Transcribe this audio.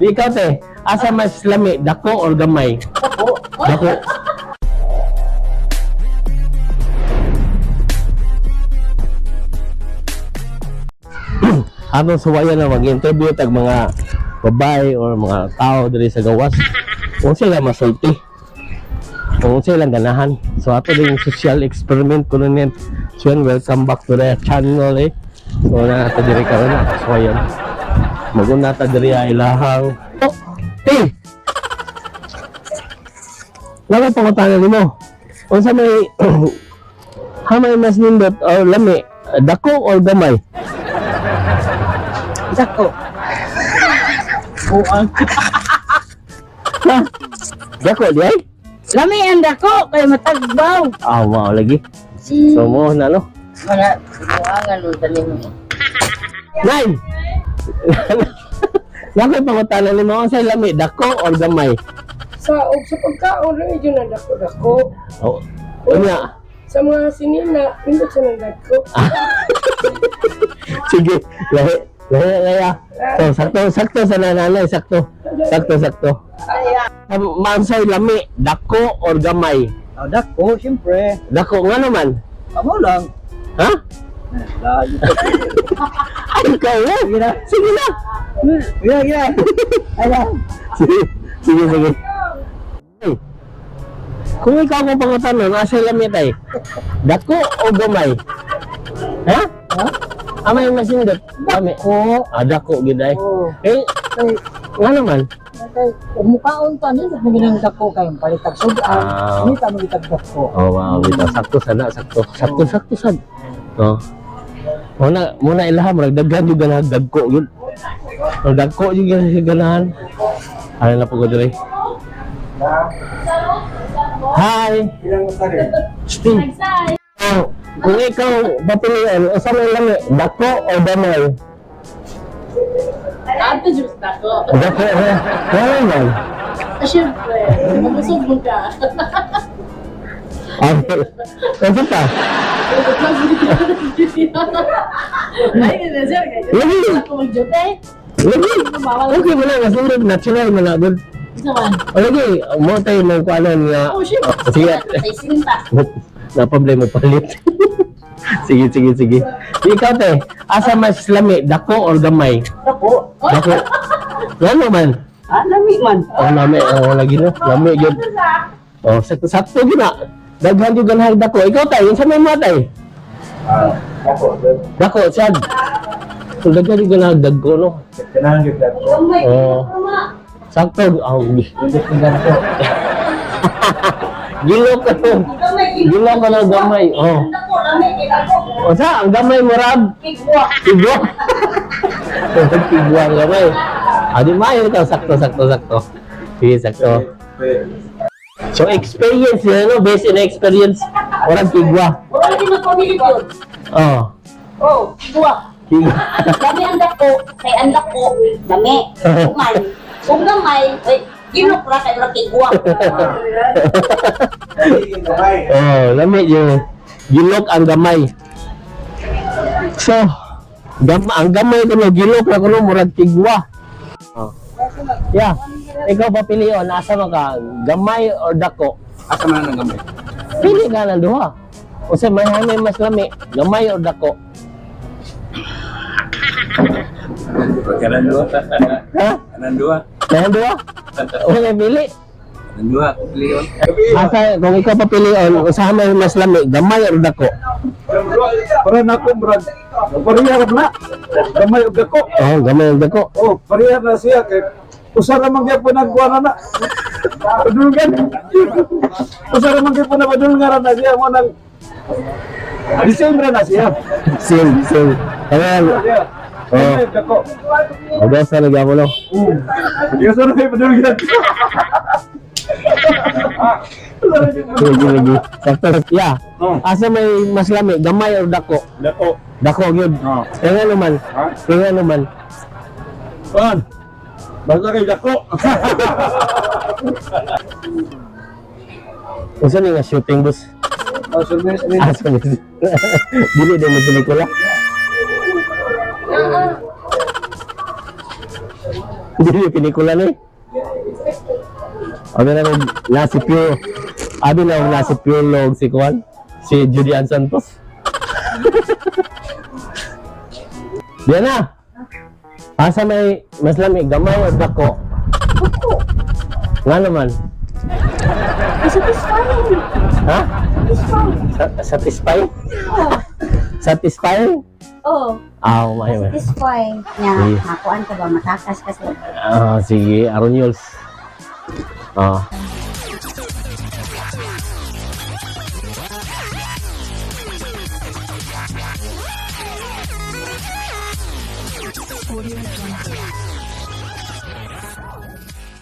Ikaw te, asa mas lami, dako or gamay? Dako. Dako. Atong suwayan na mag-interview tag mga babae or mga tao diri sa gawas. Kung sila masulti. Kung sila ganahan. So ato ding social experiment ko nun yan. So yan, welcome back to the channel eh. So na nato diri karon na suwayan. Maguna ta diri ay ilahang. Oh, hey. Lagi pangutangan nimo. Unsa may hamay mas nindot or lami, dako or gamay? Dako. Buang. Ha? Dako di ay? Lami ang dako kay matagbaw. Ah, wow lagi. So mo na no. Wala buangan mo tanim mo. Nine. Lagi pangutangan nimo unsa lami, dako or gamay? Sa pagkaon rin yun ang dako-dako. Oh. Unya. Sa mga sinina, hindi siya ng dako. Sige, lahi. So, sakto sa nanay, sakto. Maansay lami, dako or gamay? Oh, dako, siyempre. Dako nga naman. Amo lang. Ha? Lagi. Ay, ikaw na. Sige na. Gila. Ayan. Sige. Ay, kung ikaw kung pangutanong, nasa lami tayo, dako o gamay? Ha? Ha? Amay masindot. Dami. Dako. Dako, giday. Oh. Eh, nga naman. Kung mukhaon ta ni kung ginang dako kay palitag sudan. Ah. Ni ta magitag dako. Oh, wow, bitaw. Sakto sana, sakto sad. Oh. Muna ilaham, daghan yung ganahan, dagko yun. Dagko yung ganahan. Ano na po ko dali? Hi! Steve! Oh, kung ikaw papiliin, saan may lami? Dako o damay? Ato just dako. Dako, wala naman. Siyempre, magusog mo ka. Ano pa? Ay, sir, Lagi! ako mag-jote. Lagi! Okay mo na, nasunod, natural mo na. Good. Naman. O lagi, mo tayo ng kuanan nga. Oh, shit. Sige. Ay, sinta. Na-problema palit. Sige. Ikaw te, asa mas lami, dako or gamay? Dako. Dako. Ano man? Lami man. Oh, lami. Oh, lagi na. Lami, yun. Oh, sakto gina. Daghan yung ganahag dako. Ikaw tayo, yun sa may matay. Dako, sad. So, daghan yung ganahag dagko, no? Oh. Sakto. Oh, gilok ka to. Gilok ka ng gamay. Oh. O sa, ang gamay mo, Rab? Kigwa. Kigwa ang gamay. Di mayo ito. Sakto. Sige, sakto. So, experience yun, no? Based on experience, orang kigwa. Wala din magpamilit yun. Oh. Oh, kigwa. Kigwa. Dami ang dako, kay ang dako, dami. Kumay. Kung gamay, ginok ra kay kigwa. Oh, lamig yung gilok ang gamay. So, ang gamay ko no, gilok na ko no, murag kigwa. Oh. Yeah. Ikaw papilion, asa mo ka? Gamay or dako? Asa man ang gamay? Pili ka ng duha. O sa may hamay mas lami, gamay or dako? Kanan dua. Ha? Kanan dua. Kaya duha? O may pili? Kanan dua. Pilihan. Asa, kung ikaw papilion, usaha may mas lami, gamay or dako? Para na ko brad. Parehar na. Gamay og dako. Oh, gamay or dako. Oh, parehar na siya kay usa ra man gyapon nagkuha na. Padulgan. Usa ra man gyapon na padulgan na siya mo nang December na siya. Same. Ayan. Oh, Dako. odas na lagi ako no. Yung sa rin padulgan. Lagi. Sakto. Yeah. Asa may mas lami, gamay or dako? Dako. Dako yun. Oh. Kaya naman. Pan. Basta kay dako. Usa ni nga shooting bus. Oh, service ni. Sorry. Dili din mo pelikula. Hindi yung pinikula na eh. Abi na kung nasi pure. Abi na kung nasi pure log si Kwan. Si Julian Santos. Diyan na. Asa may mas lamig gamay o dako? Ako. Nga naman. Satisfying. Ha? Satisfying. Satisfying? Oh. Satisfying? Oh. Ah, may. Satisfying. Nga, Sige. makuan ka ba? Matakas kasi. Ah, sige, Aron Yuls. Ah.